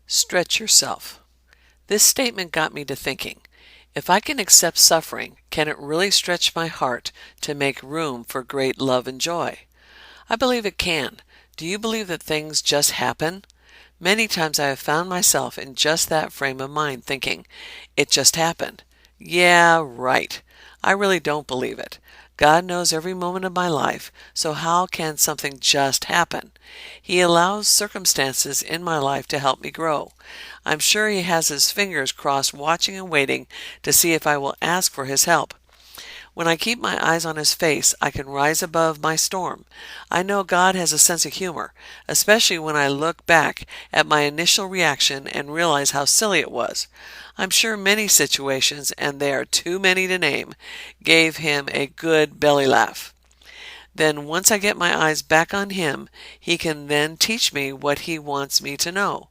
Stretch yourself. This statement got me to thinking. If I can accept suffering, can it really stretch my heart to make room for great love and joy? I believe it can. Do you believe that things just happen? Many times I have found myself in just that frame of mind thinking, it just happened. Yeah, right. I really don't believe it. God knows every moment of my life, so how can something just happen? He allows circumstances in my life to help me grow. I'm sure He has His fingers crossed watching and waiting to see if I will ask for His help. When I keep my eyes on His face, I can rise above my storm. I know God has a sense of humor, especially when I look back at my initial reaction and realize how silly it was. I'm sure many situations, and they are too many to name, gave Him a good belly laugh. Then once I get my eyes back on Him, He can then teach me what He wants me to know.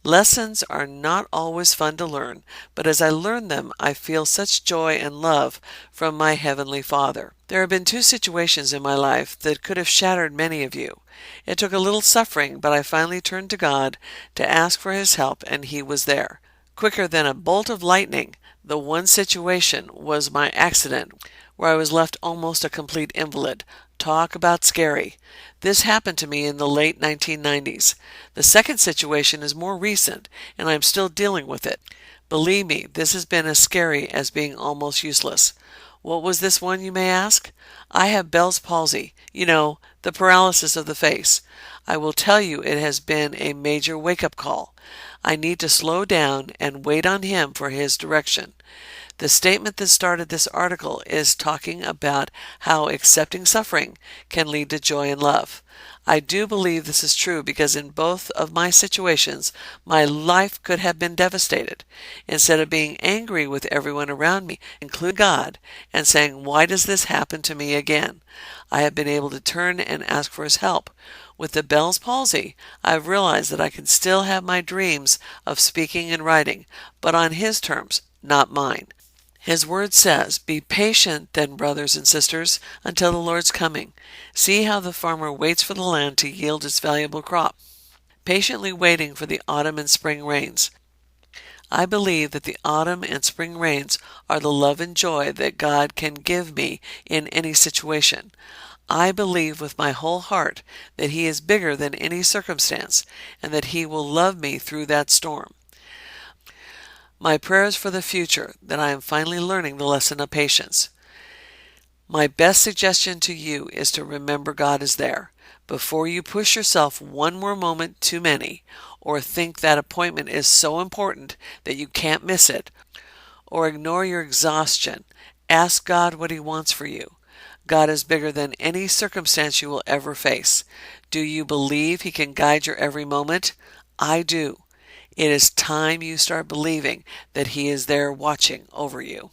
Lessons are not always fun to learn, but as I learn them, I feel such joy and love from my Heavenly Father. There have been two situations in my life that could have shattered many of you. It took a little suffering, but I finally turned to God to ask for His help, and He was there. Quicker than a bolt of lightning, the one situation was my accident, where I was left almost a complete invalid. Talk about scary. This happened to me in the late 1990s. The second situation is more recent, and I'm still dealing with it. Believe me, this has been as scary as being almost useless. What was this one, you may ask? I have Bell's palsy, the paralysis of the face. I will tell you it has been a major wake-up call. I need to slow down and wait on Him for His direction. The statement that started this article is talking about how accepting suffering can lead to joy and love. I do believe this is true because in both of my situations, my life could have been devastated. Instead of being angry with everyone around me, including God, and saying, "Why does this happen to me again?" I have been able to turn and ask for His help. With the Bell's palsy, I've realized that I can still have my dreams of speaking and writing, but on His terms, not mine. His word says, "Be patient then, brothers and sisters, until the Lord's coming. See how the farmer waits for the land to yield its valuable crop, patiently waiting for the autumn and spring rains." I believe that the autumn and spring rains are the love and joy that God can give me in any situation. I believe with my whole heart that He is bigger than any circumstance, and that He will love me through that storm. My prayers for the future, that I am finally learning the lesson of patience. My best suggestion to you is to remember God is there. Before you push yourself one more moment too many, or think that appointment is so important that you can't miss it, or ignore your exhaustion, ask God what He wants for you. God is bigger than any circumstance you will ever face. Do you believe He can guide your every moment? I do. It is time you start believing that He is there watching over you.